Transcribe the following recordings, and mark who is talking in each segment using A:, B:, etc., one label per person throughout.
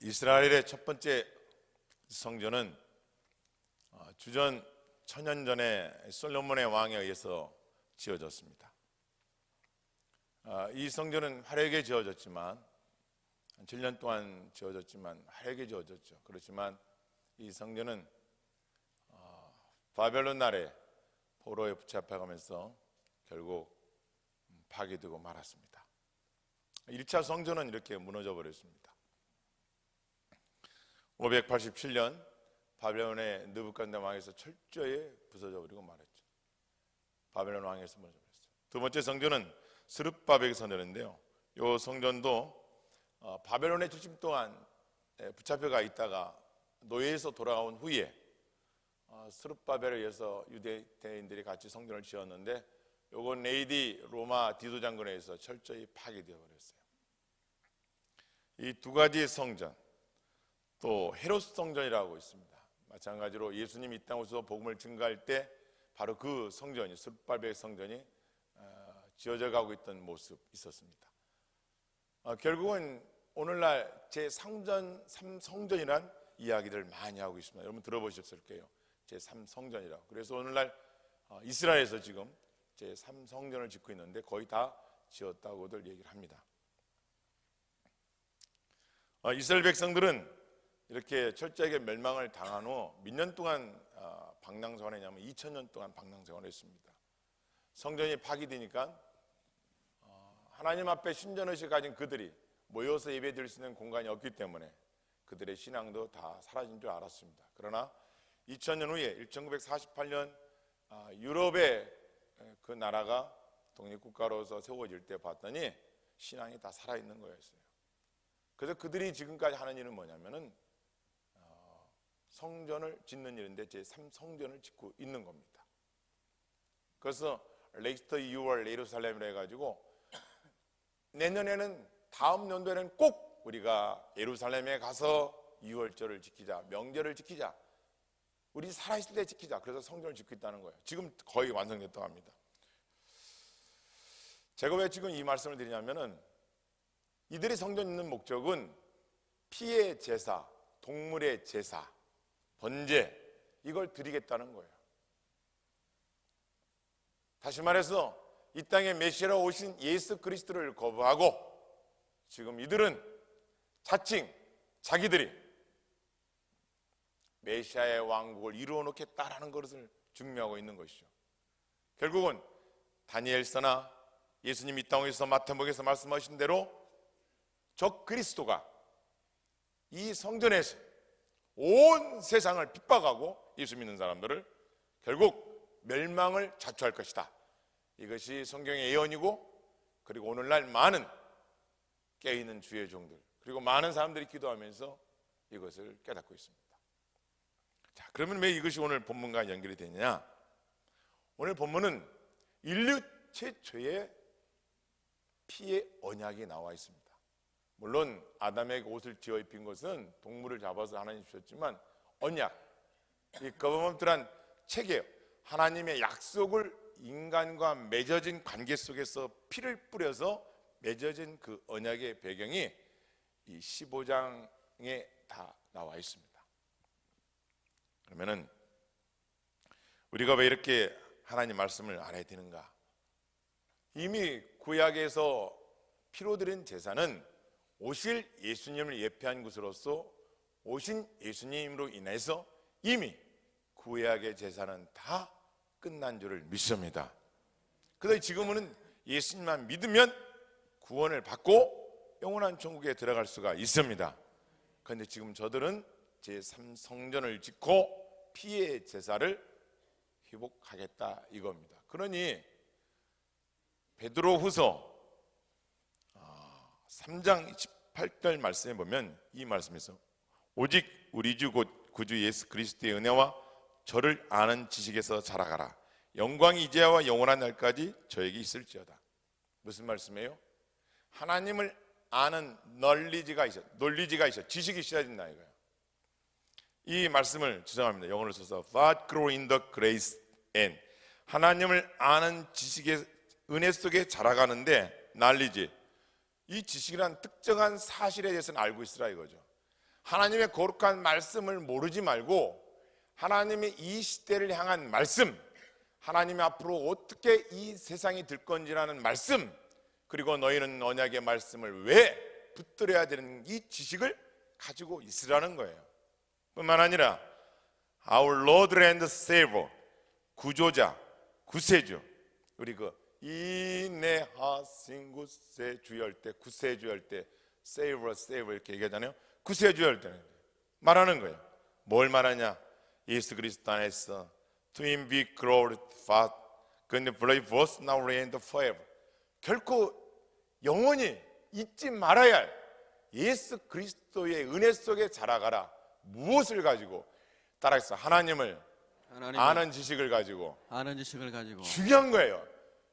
A: 이스라엘의 첫 번째 성전은 주전 1000년 전에 솔로몬의 왕에 의해서 지어졌습니다. 이 성전은 화려하게 지어졌지만 7년 동안 지어졌지만 화려하게 지어졌죠. 그렇지만 이 성전은 바벨론 나라의 포로에 붙잡혀가면서 결국 파괴되고 말았습니다. 1차 성전은 이렇게 무너져 버렸습니다. 587년 바벨론의 느부갓네살 왕에서 철저히 부서져 버리고 말았죠. 바벨론 왕에서 무너져 버렸어요. 두 번째 성전은 스룹바벨의 성전인데요. 이 성전도 바벨론의 70 동안 붙잡혀가 있다가 노예에서 돌아온 후에 스룹바벨에 의해서 유대인들이 같이 성전을 지었는데 요건 AD 로마 디도 장군에 의해서 철저히 파괴되어 버렸어요. 이 두 가지 성전, 또 헤롯 성전이라고 있습니다. 마찬가지로 예수님이 이 땅에서 복음을 증거할 때 바로 그 성전이 스룹바벨 성전이 지어져 가고 있던 모습 있었습니다. 결국은 오늘날 제3성전이란 이야기를 많이 하고 있습니다. 여러분 들어보셨을 거예요. 제3성전이라고. 그래서 오늘날 이스라엘에서 지금 제3성전을 짓고 있는데 거의 다 지었다고들 얘기를 합니다. 이스라엘 백성들은 이렇게 철저하게 멸망을 당한 후 몇 년 동안 방랑생활했냐면 2000년 동안 방랑생활을 했습니다. 성전이 파괴되니까 하나님 앞에 신전의식을 가진 그들이 모여서 예배드릴 수 있는 공간이 없기 때문에 그들의 신앙도 다 사라진 줄 알았습니다. 그러나 2000년 후에 1948년 유럽의 그 나라가 독립국가로서 세워질 때 봤더니 신앙이 다 살아있는 거였어요. 그래서 그들이 지금까지 하는 일은 뭐냐면은 성전을 짓는 일인데 제3성전을 짓고 있는 겁니다. 그래서 레이스터 2월 예루살렘이라 해가지고 내년에는 다음 연도에는 꼭 우리가 예루살렘에 가서 2월절을 지키자, 명절을 지키자, 우리 살아있을 때 지키자. 그래서 성전을 짓고 있다는 거예요. 지금 거의 완성됐다고 합니다. 제가 왜 지금 이 말씀을 드리냐면은 이들이 성전 짓는 목적은 피의 제사, 동물의 제사, 번제 이걸 드리겠다는 거예요. 다시 말해서 이 땅에 메시아로 오신 예수 그리스도를 거부하고 지금 이들은 자칭 자기들이 메시아의 왕국을 이루어 놓겠다라는 것을 증명하고 있는 것이죠. 결국은 다니엘서나 예수님 이 땅에서 마태복음에서 말씀하신 대로 적 그리스도가 이 성전에서 온 세상을 핍박하고 예수 믿는 사람들을 결국 멸망을 자초할 것이다. 이것이 성경의 예언이고, 그리고 오늘날 많은 깨어있는 주의 종들 그리고 많은 사람들이 기도하면서 이것을 깨닫고 있습니다. 자, 그러면 왜 이것이 오늘 본문과 연결이 되느냐? 오늘 본문은 인류 최초의 피의 언약이 나와 있습니다. 물론 아담에게 옷을 지어 입힌 것은 동물을 잡아서 하나님 주셨지만 언약, 이 거ቨ넌트란 책이에요. 하나님의 약속을 인간과 맺어진 관계 속에서 피를 뿌려서 맺어진 그 언약의 배경이 이 15장에 다 나와 있습니다. 그러면은 우리가 왜 이렇게 하나님 말씀을 알아야 되는가? 이미 구약에서 피로 드린 제사는 오실 예수님을 예표한 것으로서 오신 예수님으로 인해서 이미 구약의 제사는 다 끝난 줄을 믿습니다. 그래서 지금은 예수님만 믿으면 구원을 받고 영원한 천국에 들어갈 수가 있습니다. 그런데 지금 저들은 제3성전을 짓고 피의 제사를 회복하겠다 이겁니다. 그러니 베드로후서 3장 28절 말씀에 보면 이 말씀에서 오직 우리 주 곧 구주 예수 그리스도의 은혜와 저를 아는 지식에서 자라가라. 영광이 이제와 영원한 날까지 저에게 있을지어다. 무슨 말씀이에요? 하나님을 아는 논리지가 있어, 지식이 있어야 된다 이거예요. 이 말씀을 주장합니다. 영어로 써서 But grow in the grace and 하나님을 아는 지식의 은혜 속에 자라가는데 knowledge, 이 지식이란 특정한 사실에 대해서는 알고 있으라 이거죠. 하나님의 거룩한 말씀을 모르지 말고 하나님의 이 시대를 향한 말씀, 하나님이 앞으로 어떻게 이 세상이 될 건지라는 말씀, 그리고 너희는 언약의 말씀을 왜 붙들어야 되는 이 지식을 가지고 있으라는 거예요. 뿐만 아니라 Our Lord and Savior, 구조자, 구세주, 우리 이내하신 구세주여 할 때, 구세주여 할 때 Savior 이렇게 얘기하잖아요. 구세주여 할 때는 말하는 거예요. 뭘 말하냐? 예수 그리스도 안에서 To him be glorified, 그는 both now and forever. 결코 영원히 잊지 말아야 할 예수 그리스도의 은혜 속에 자라가라. 무엇을 가지고? 따라해서 하나님을 아는 지식을 가지고. 중요한 거예요.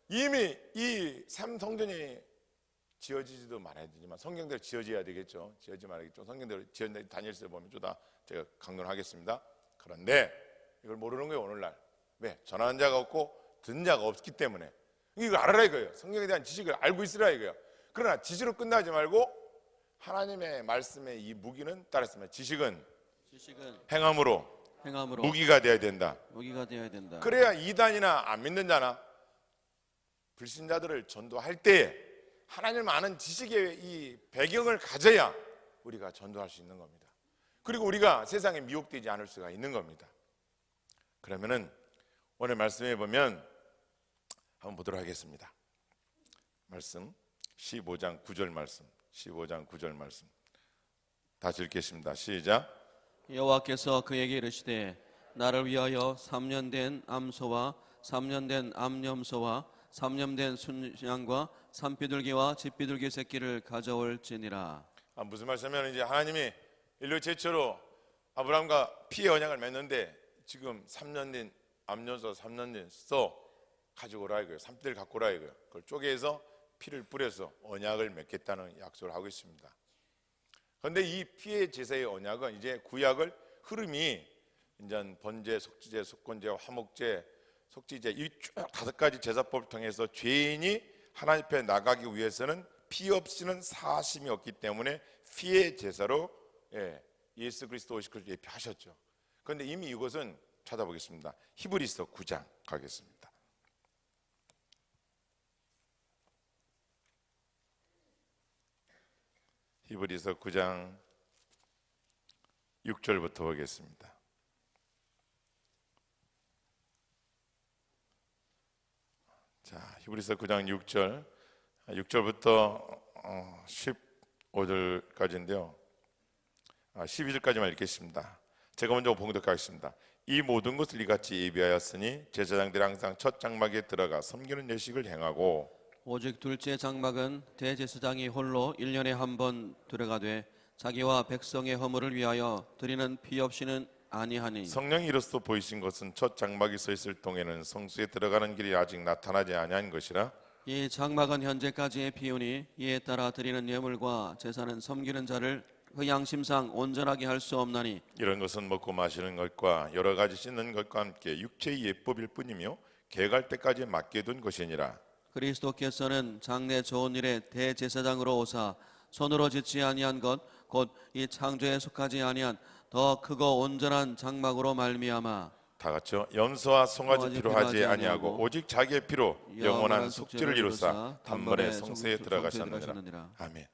A: 이미 이 삼성전이 지어지지도 말아야 되지만 성경대로 지어져야 되겠죠. 지어지 말아야겠죠. 성경대로 지어진 다니엘서에 보면 좀 다 제가 강론을 하겠습니다. 그런데 이걸 모르는 거예요. 오늘날 왜? 전하는 자가 없고 듣는 자가 없기 때문에. 이거 알아라 이거예요. 성경에 대한 지식을 알고 있으라 이거예요. 그러나 지식으로 끝나지 말고 하나님의 말씀의 이 무기는 따랐으면 지식은 행함으로 무기가 되어야 된다. 그래야 이단이나 안 믿는 자나 불신자들을 전도할 때에 하나님을 아는 지식의 이 배경을 가져야 우리가 전도할 수 있는 겁니다. 그리고 우리가 세상에 미혹되지 않을 수가 있는 겁니다. 그러면은 오늘 말씀해 보면 한번 보도록 하겠습니다. 말씀 15장 9절 말씀, 15장 9절 말씀 다시 읽겠습니다. 시작.
B: 여호와께서 그에게 이르시되 나를 위하여 3년 된 암소와 3년 된 암염소와 3년 된 순양과 산비둘기와 집비둘기 새끼를 가져올지니라.
A: 무슨 말씀이냐면 이제 하나님이 인류 최초로 아브라함과 피의 언약을 맺는데 지금 3년 된 암염소 3년 된 소 가지고 오라 이거예요. 산비들 갖고 오라 이거예요. 그걸 쪼개서 피를 뿌려서 언약을 맺겠다는 약속을 하고 있습니다. 그런데 이 피의 제사의 언약은 이제 구약을 흐름이 이제 번제, 속죄제, 속건제, 화목제, 속죄제 이 쭉 5가지 제사법을 통해서 죄인이 하나님 앞에 나가기 위해서는 피 없이는 사심이 없기 때문에 피의 제사로 예수 그리스도 오실 것을 예표하셨죠. 그런데 이미 이것은 찾아보겠습니다. 히브리서 9장 가겠습니다. 히브리서 9장 6절부터 보겠습니다. 자, 히브리서 9장 6절부터 15절까지인데요. 12절까지만 읽겠습니다. 제가 먼저 봉독하겠습니다. 이 모든 것을 이같이 예비하였으니 제사장들이 항상 첫 장막에 들어가 섬기는 예식을 행하고
B: 오직 둘째 장막은 대제사장이 홀로 1년에 한 번 들어가되 자기와 백성의 허물을 위하여 드리는 피 없이는 아니하니
A: 성령이 이로써 보이신 것은 첫 장막이 서 있을 동에는 성수에 들어가는 길이 아직 나타나지 아니한 것이라.
B: 이 장막은 현재까지의 비유니 이에 따라 드리는 예물과 제사는 섬기는 자를 그 양심상 온전하게 할 수 없나니
A: 이런 것은 먹고 마시는 것과 여러 가지 씻는 것과 함께 육체의 예법일 뿐이며 계갈 때까지 맡겨둔 것이니라.
B: 그리스도께서는 장래 좋은 일에 대제사장으로 오사 손으로 짓지 아니한 것 곧 이 창조에 속하지 아니한 더 크고 온전한 장막으로 말미암아
A: 다 같이요. 염소와 송아지 피로 하지 아니하고 오직 자기의 피로 영원한 속죄를 이루사 단번에 성소에 들어가셨느니라. 아멘.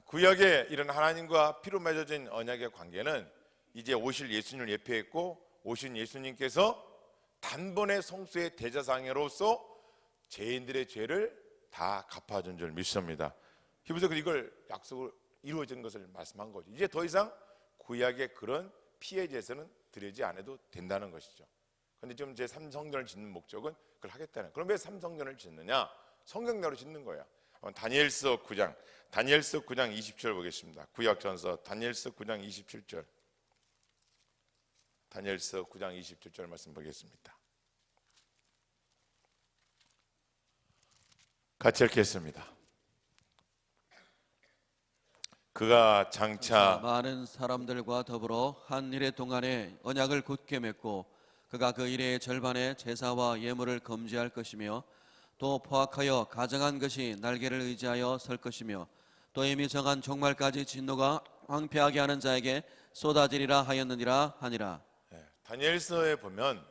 A: 구약의 이런 하나님과 피로 맺어진 언약의 관계는 이제 오실 예수님을 예표했고 오신 예수님께서 단번에 성소의 대제사장으로서 죄인들의 죄를 다 갚아준 줄 믿습니다. 히브리서 이걸 약속을 이루어진 것을 말씀한 거죠. 이제 더 이상 구약의 그런 피의 제사는 드리지 않아도 된다는 것이죠. 그런데 지금 제 3성전을 짓는 목적은 그걸 하겠다는. 그럼 왜 3성전을 짓느냐? 성경대로 짓는 거야. 다니엘서 9장 20절 보겠습니다. 구약전서 다니엘서 9장 27절. 다니엘서 9장 27절 말씀 보겠습니다. 같이 읽겠습니다. 그가 장차
B: 많은 사람들과 더불어 한 일의 동안에 언약을 굳게 맺고 그가 그 일의 절반에 제사와 예물을 금지할 것이며 또 포악하여 가정한 것이 날개를 의지하여 설 것이며 또 이미 정한 종말까지 진노가 황폐하게 하는 자에게 쏟아지리라 하였느니라 하니라.
A: 다니엘서에 보면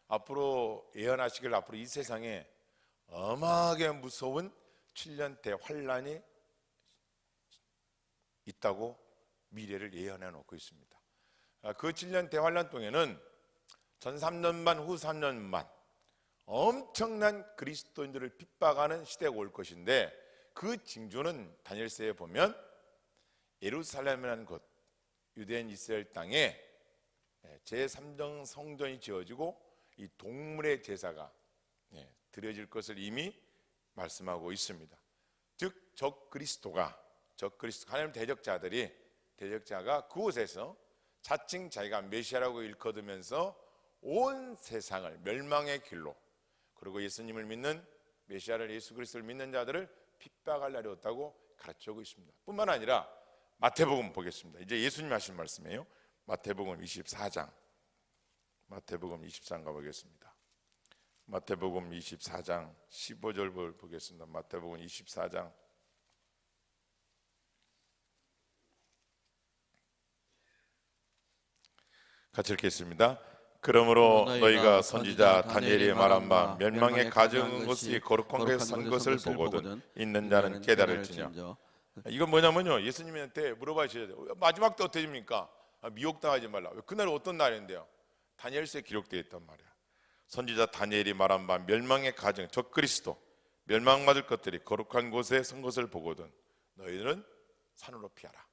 A: 앞으로 예언하시길 앞으로 이 세상에 어마하게 무서운 7년 대환란이 있다고 미래를 예언해 놓고 있습니다. 그 7년 대환란 동에는 전 3년 반 후 3년 반 엄청난 그리스도인들을 핍박하는 시대가 올 것인데, 그 징조는 다니엘서에 보면 예루살렘이라는 곳, 유대인 이스라엘 땅에 제3정 성전이 지어지고 이 동물의 제사가 드려질 것을 이미 말씀하고 있습니다. 즉 적그리스도가 하나님 대적자가 그곳에서 자칭 자기가 메시아라고 일컫으면서 온 세상을 멸망의 길로, 그리고 예수님을 믿는 메시아를, 예수 그리스도를 믿는 자들을 핍박할 날이 왔다고 가르치고 있습니다. 뿐만 아니라 마태복음 보겠습니다. 이제 예수님 하신 말씀이에요. 마태복음 24장 가보겠습니다. 마태복음 24장 15절 보겠습니다. 마태복음 24장 같이 읽겠습니다. 그러므로 너희가 선지자 다니엘이 말한 바 멸망에 가져온 것이 거룩한 것에 선 것을 보거든 있는 자는 깨달을지냐. 이건 뭐냐면요, 예수님한테 물어봐주셔야 돼요. 마지막 때 어떻게 됩니까? 미혹당하지 말라. 그날 어떤 날인데요? 다니엘서에 기록되어 있단 말이야. 선지자 다니엘이 말한 바 멸망의 가정 적그리스도 멸망받을 것들이 거룩한 곳에 선 것을 보거든 너희들은 산으로 피하라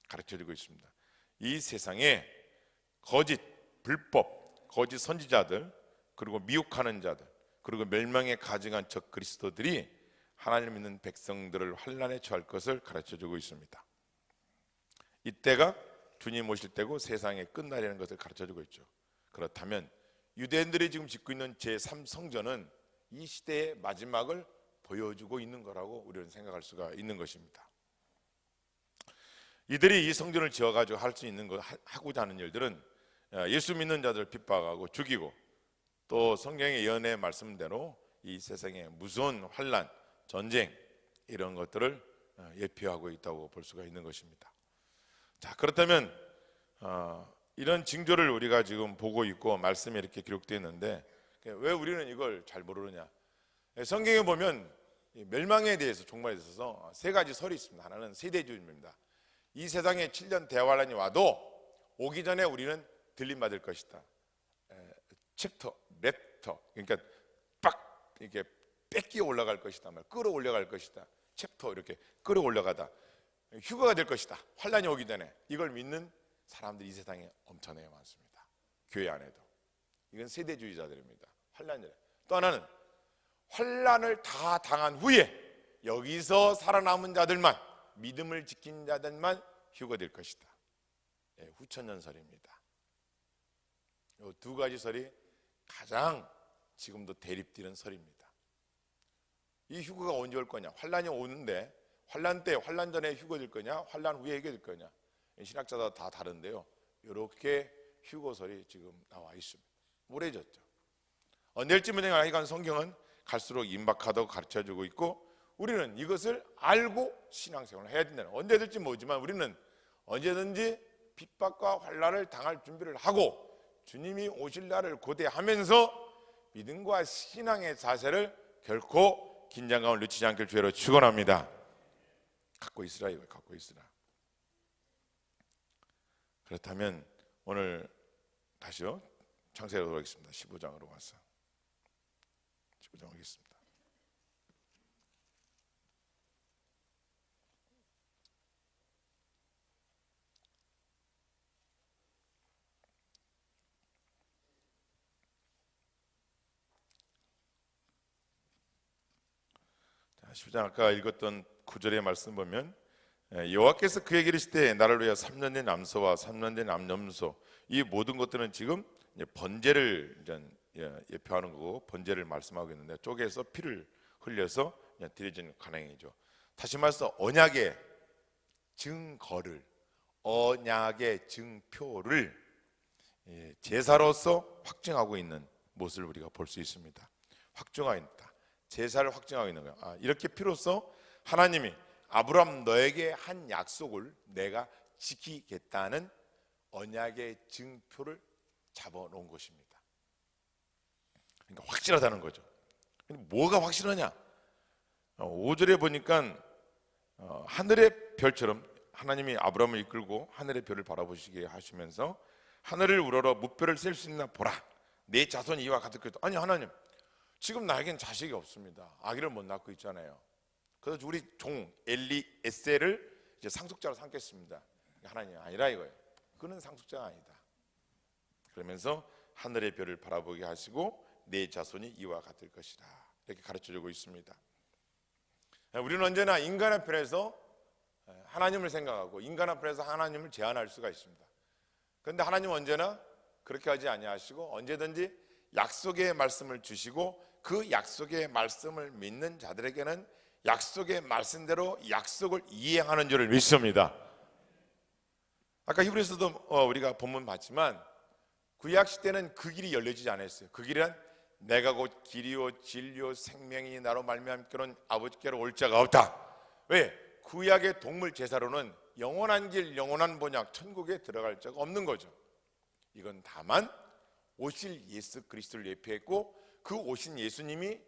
A: 가르쳐주고 있습니다. 이 세상에 거짓 불법 거짓 선지자들, 그리고 미혹하는 자들, 그리고 멸망에 가증한 적그리스도들이 하나님을 믿는 백성들을 환난에 처할 것을 가르쳐주고 있습니다. 이때가 주님 오실 때고 세상의 끝날이라는 것을 가르쳐주고 있죠. 그렇다면 유대인들이 지금 짓고 있는 제3성전은 이 시대의 마지막을 보여주고 있는 거라고 우리는 생각할 수가 있는 것입니다. 이들이 이 성전을 지어가지고 할 수 있는 것, 하고자 하는 일들은 예수 믿는 자들을 핍박하고 죽이고, 또 성경의 예언의 말씀대로 이 세상의 무서운 환난, 전쟁 이런 것들을 예표하고 있다고 볼 수가 있는 것입니다. 자, 그렇다면 이런 징조를 우리가 지금 보고 있고 말씀에 이렇게 기록되어 있는데 왜 우리는 이걸 잘 모르느냐? 성경에 보면 멸망에 대해서, 종말에 있어서 세 가지 설이 있습니다. 하나는 세대주의입니다. 이 세상에 7년 대환란이 와도 오기 전에 우리는 들림받을 것이다. 챕터, 랩터, 그러니까 빡 이렇게 뺏기어 올라갈 것이다. 끌어올려갈 것이다. 챕터 이렇게 끌어올려가다 휴거가 될 것이다. 환란이 오기 전에. 이걸 믿는 사람들이 이 세상에 엄청나게 많습니다. 교회 안에도. 이건 세대주의자들입니다. 환란이래. 또 하나는 환란을 다 당한 후에 여기서 살아남은 자들만, 믿음을 지킨 자들만 휴거될 것이다. 후천년설입니다. 이 두 가지 설이 가장 지금도 대립되는 설입니다. 이 휴거가 언제 올 거냐? 환란이 오는데 환란 때, 환란 전에 휴거될 거냐? 환란 후에 휴거될 거냐? 신학자도 다 다른데요. 이렇게 휴거설이 지금 나와 있습니다. 오래졌죠. 언제일지 모르겠지만 이건 성경은 갈수록 임박하다고 가르쳐주고 있고, 우리는 이것을 알고 신앙생활을 해야 된다는, 언제 될지 모르지만 우리는 언제든지 핍박과 환난을 당할 준비를 하고 주님이 오실 날을 고대하면서 믿음과 신앙의 자세를 결코 긴장감을 늦추지 않길 주의로 축원합니다. 갖고 있으라, 이걸 갖고 있으라. 그렇다면 오늘 다시요 창세기로 돌아가겠습니다. 15장으로 가서 15장 하겠습니다. 자, 15장 아까 읽었던 9절의 말씀 보면 여호와께서 그에게 이르시되 나를 위하여 3년 된 암소와 3년 된 암염소, 이 모든 것들은 지금 번제를 예표하는 거고 번제를 말씀하고 있는데, 쪼개서 피를 흘려서 드려진 간행이죠. 다시 말해서 언약의 증거를, 언약의 증표를 제사로서 확증하고 있는 모습을 우리가 볼 수 있습니다. 확증하고 있다. 제사를 확증하고 있는 거야. 이렇게 피로써 하나님이 아브라함 너에게 한 약속을 내가 지키겠다는 언약의 증표를 잡아놓은 것입니다. 그러니까 확실하다는 거죠. 근데 뭐가 확실하냐? 5절에 보니까 하늘의 별처럼 하나님이 아브라함을 이끌고 하늘의 별을 바라보시게 하시면서 하늘을 우러러 무뼈를 셀 수 있나 보라. 내 자손이 이와 같을 것이다. 아니 하나님, 지금 나에겐 자식이 없습니다. 아기를 못 낳고 있잖아요. 그래서 우리 종 엘리에셀을 이제 상속자로 삼겠습니다. 하나님 아니라 이거예요. 그는 상속자가 아니다. 그러면서 하늘의 별을 바라보게 하시고 내 자손이 이와 같을 것이다. 이렇게 가르쳐주고 있습니다. 우리는 언제나 인간 앞에서 하나님을 생각하고 인간 앞에서 하나님을 제한할 수가 있습니다. 그런데 하나님은 언제나 그렇게 하지 아니하시고 언제든지 약속의 말씀을 주시고 그 약속의 말씀을 믿는 자들에게는 약속의 말씀대로 약속을 이행하는 줄을 믿습니다. 아까 히브리서도 우리가 본문 봤지만 구약 시대는 그 길이 열려지지 않았어요. 그 길은 내가 곧 길이요 진리요 생명이 나로 말미암기로는 아버지께로 올 자가 없다. 왜? 구약의 동물 제사로는 영원한 길 영원한 본향 천국에 들어갈 자가 없는 거죠. 이건 다만 오실 예수 그리스도를 예표했고 그 오신 예수님이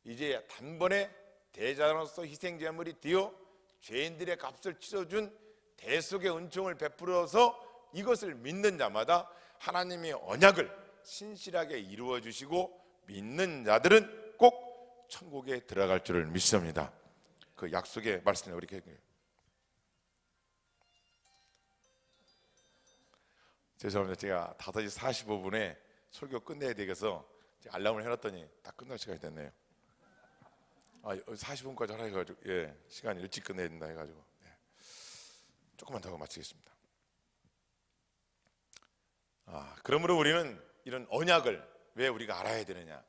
A: 이제 단번에 대자로서 희생제물이 되어 죄인들의 값을 치러준 대속의 은총을 베풀어서 이것을 믿는 자마다 하나님의 언약을 신실하게 이루어 주시고 믿는 자들은 꼭 천국에 들어갈 줄을 믿습니다. 그 약속의 말씀을 우리 죄송합니다. 제가 5시 45분에 설교 끝내야 되겠어 알람을 해놨더니 다 끝날 시간이 됐네요. 40분까지 하라 해가지고 시간 일찍 끝내야 된다 해가지고 조금만 더 하고 마치겠습니다. 그러므로 우리는 이런 언약을 왜 우리가 알아야 되느냐?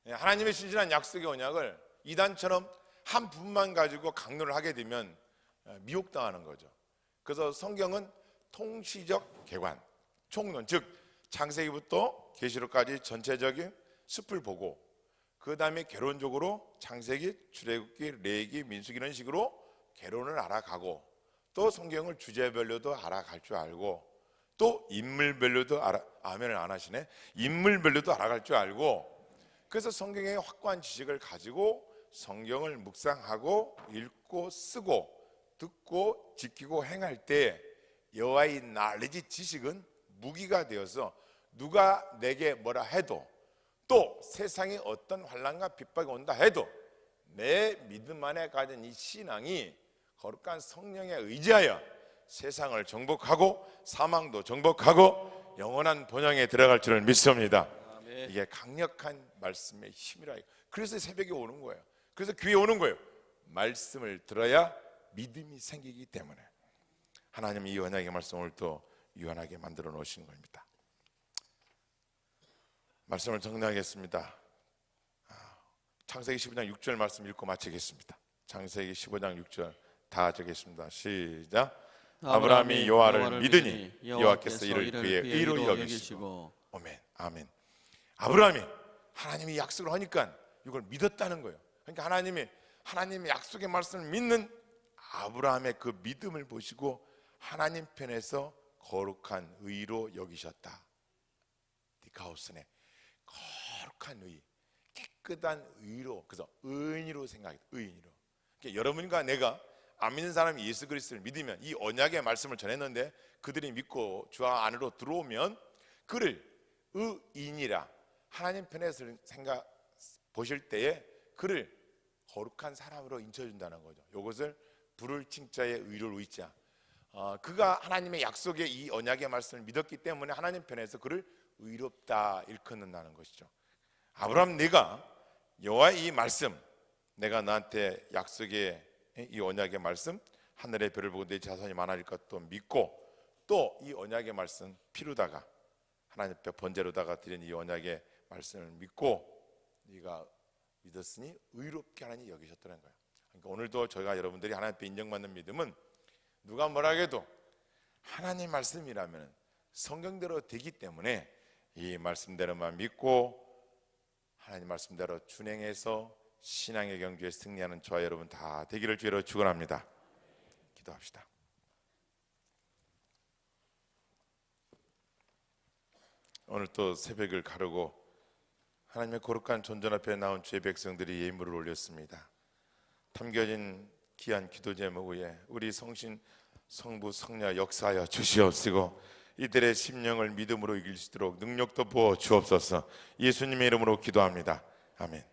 A: 하나님의 신실한 약속의 언약을 이단처럼 한 부분만 가지고 강론을 하게 되면 미혹당하는 거죠. 그래서 성경은 통시적 개관, 총론, 즉 창세기부터 계시록까지 전체적인 숲을 보고 그 다음에 개론적으로 창세기, 출애굽기, 레위기, 민수기 이런 식으로 개론을 알아가고 또 성경을 주제별로도 알아갈 줄 알고 또 인물별로도 아멘을 안 하시네. 인물별로도 알아갈 줄 알고 그래서 성경의 확고한 지식을 가지고 성경을 묵상하고 읽고 쓰고 듣고 지키고 행할 때 여호와의 날리지 지식은 무기가 되어서 누가 내게 뭐라 해도 또 세상에 어떤 환난과 핍박이 온다 해도 내 믿음 안에 가진 이 신앙이 거룩한 성령에 의지하여 세상을 정복하고 사망도 정복하고 영원한 본향에 들어갈 줄을 믿습니다. 아멘. 이게 강력한 말씀의 힘이라. 그래서 새벽에 오는 거예요. 그래서 교회에 오는 거예요. 말씀을 들어야 믿음이 생기기 때문에 하나님은 이 언약의 말씀을 또 유한하게 만들어 놓으신 겁니다. 말씀을 정리하겠습니다. 창세기 15장 6절 말씀 읽고 마치겠습니다. 창세기 15장 6절 다 적겠습니다. 시작. 아브라함이 여호와를 믿으니 여호와께서 이를 그의 의로 여기시고. 아멘. 아멘. 아브라함이 하나님이 약속을 하니까 이걸 믿었다는 거예요. 그러니까 하나님의 약속의 말씀을 믿는 아브라함의 그 믿음을 보시고 하나님 편에서 거룩한 의로 여기셨다. 디카오스네. 거룩한 의, 깨끗한 의로, 그래서 의인으로 생각했다. 의인으로. 그러니까 여러분과 내가 안 믿는 사람이 예수 그리스도를 믿으면 이 언약의 말씀을 전했는데 그들이 믿고 주 안으로 들어오면 그를 의인이라 하나님 편에서 생각 보실 때에 그를 거룩한 사람으로 인쳐준다는 거죠. 이것을 불을 칭자의 의를 의자. 그가 하나님의 약속의 이 언약의 말씀을 믿었기 때문에 하나님 편에서 그를 의롭다 일컫는다는 것이죠. 아브라함, 네가 여호와의 이 말씀, 내가 나한테 약속의 이 언약의 말씀, 하늘의 별을 보고 내 자손이 많아질 것도 믿고 또 이 언약의 말씀 피로다가 하나님 앞에 번제로다가 드린 이 언약의 말씀을 믿고 네가 믿었으니 의롭게 하나님 여기셨다는 거예요. 그러니까 오늘도 저희가 여러분들이 하나님 앞에 인정받는 믿음은 누가 뭐라 해도 하나님 말씀이라면 성경대로 되기 때문에 이 말씀대로만 믿고 하나님 말씀대로 준행해서 신앙의 경주에 승리하는 저와 여러분 다 되기를 주로 축원합니다. 기도합시다. 오늘 또 새벽을 가르고 하나님의 거룩한 존전 앞에 나온 주의 백성들이 예물을 올렸습니다. 담겨진 귀한 기도 제목 위에 우리 성신, 성부, 성녀 역사하여 주시옵시고 이들의 심령을 믿음으로 이길 수 있도록 능력도 부어 주옵소서. 예수님의 이름으로 기도합니다. 아멘.